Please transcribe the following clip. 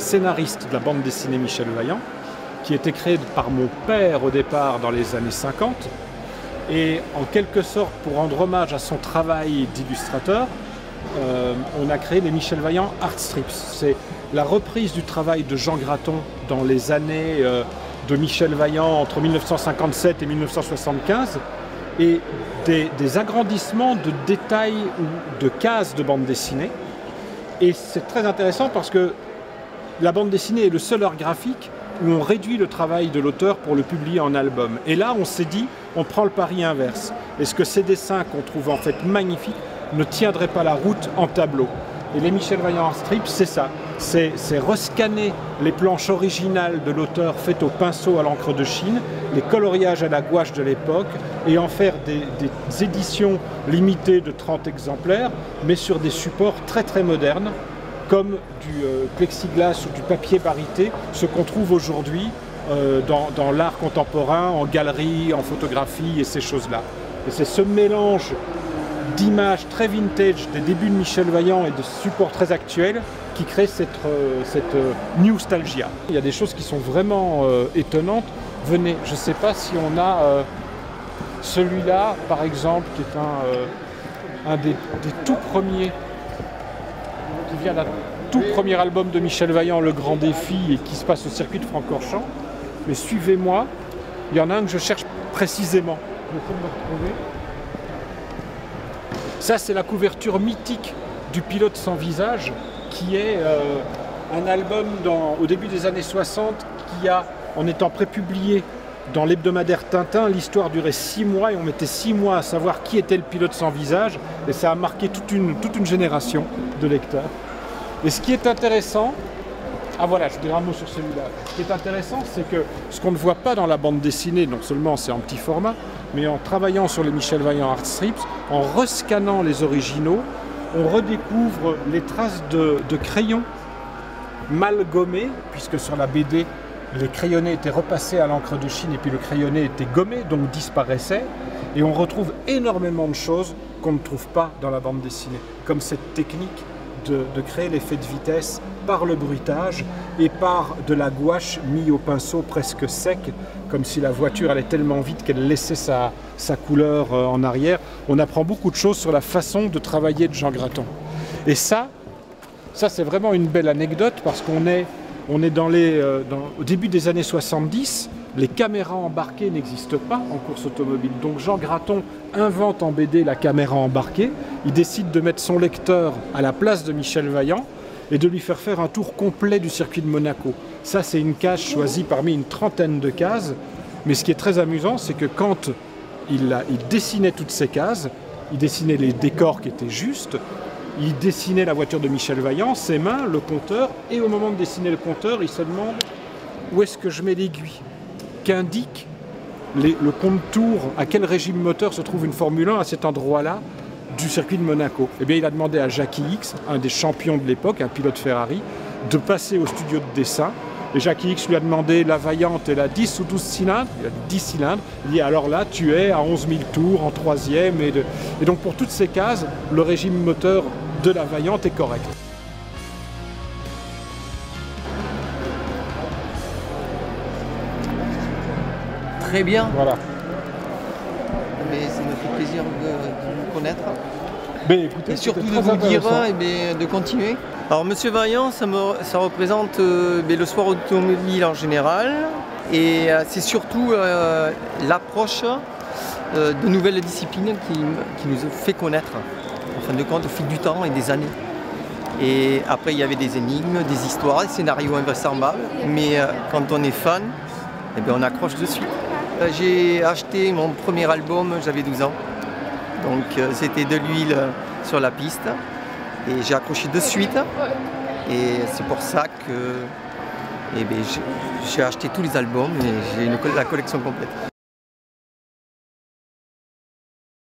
scénariste de la bande dessinée Michel Vaillant, qui a été créée par mon père au départ dans les années 50. Et en quelque sorte, pour rendre hommage à son travail d'illustrateur, on a créé les Michel Vaillant Art Strips. C'est la reprise du travail de Jean Graton dans les années de Michel Vaillant entre 1957 et 1975, et des agrandissements de détails ou de cases de bande dessinée. Et c'est très intéressant parce que la bande dessinée est le seul art graphique où on réduit le travail de l'auteur pour le publier en album. Et là, on s'est dit, on prend le pari inverse. Est-ce que ces dessins qu'on trouve en fait magnifiques ne tiendraient pas la route en tableau? Et les Michel Vaillant Art Strips, c'est ça. C'est rescanner les planches originales de l'auteur faites au pinceau à l'encre de Chine, les coloriages à la gouache de l'époque, et en faire des éditions limitées de 30 exemplaires, mais sur des supports très très modernes, comme du plexiglas ou du papier barité, ce qu'on trouve aujourd'hui dans l'art contemporain, en galerie, en photographie et ces choses-là. Et c'est ce mélange d'images très vintage des débuts de Michel Vaillant et de supports très actuels qui crée cette nostalgia. Il y a des choses qui sont vraiment étonnantes. Venez, je ne sais pas si on a celui-là, par exemple, qui est un des tout premiers, qui vient d'un tout premier album de Michel Vaillant, Le Grand Défi, et qui se passe au circuit de Francorchamps. Mais suivez-moi, il y en a un que je cherche précisément. Je vais essayer de le retrouver. Ça, c'est la couverture mythique du Pilote sans visage, qui est un album au début des années 60 qui a, en étant prépublié dans l'hebdomadaire Tintin, l'histoire durait 6 mois et on mettait 6 mois à savoir qui était le pilote sans visage, et ça a marqué toute une génération de lecteurs. Et ce qui est intéressant, ah voilà, je dirais un mot sur celui-là. Ce qui est intéressant, c'est que ce qu'on ne voit pas dans la bande dessinée, non seulement c'est en petit format, mais en travaillant sur les Michel Vaillant Art Strips, en rescannant les originaux, on redécouvre les traces de crayons mal gommés, puisque sur la BD, les crayonnés étaient repassés à l'encre de Chine et puis le crayonné était gommé, donc disparaissait. Et on retrouve énormément de choses qu'on ne trouve pas dans la bande dessinée, comme cette technique de créer l'effet de vitesse par le bruitage et par de la gouache mise au pinceau presque sec, comme si la voiture allait tellement vite qu'elle laissait sa couleur en arrière. On apprend beaucoup de choses sur la façon de travailler de Jean Graton. Et ça c'est vraiment une belle anecdote parce qu'on est au début des années 70, les caméras embarquées n'existent pas en course automobile. Donc Jean Graton invente en BD la caméra embarquée. Il décide de mettre son lecteur à la place de Michel Vaillant et de lui faire un tour complet du circuit de Monaco. Ça, c'est une case choisie parmi une trentaine de cases. Mais ce qui est très amusant, c'est que quand il dessinait toutes ces cases, il dessinait les décors qui étaient justes, il dessinait la voiture de Michel Vaillant, ses mains, le compteur, et au moment de dessiner le compteur, il se demande où est-ce que je mets l'aiguille, qu'indique le contour, à quel régime moteur se trouve une Formule 1 à cet endroit-là du circuit de Monaco. Eh bien, il a demandé à Jackie X, un des champions de l'époque, un pilote Ferrari, de passer au studio de dessin. Et Jackie X lui a demandé la Vaillante, elle a 10 ou 12 cylindres. Il a dit 10 cylindres. Il dit alors là, tu es à 11 000 tours en troisième. Et donc pour toutes ces cases, le régime moteur de la Vaillante est correct. Très bien. Voilà. Mais ça me fait plaisir de vous connaître. Mais écoutez, et surtout de vous dire et de continuer. Alors Monsieur Vaillant, ça représente le sport automobile en général. Et c'est surtout l'approche de nouvelles disciplines qui nous fait connaître, en fin de compte, au fil du temps et des années. Et après, il y avait des énigmes, des histoires, des scénarios invraisemblables. Mais quand on est fan, eh bien, on accroche de suite. J'ai acheté mon premier album, j'avais 12 ans. Donc c'était de l'huile sur la piste. Et j'ai accroché de suite. Et c'est pour ça que j'ai acheté tous les albums et j'ai la collection complète.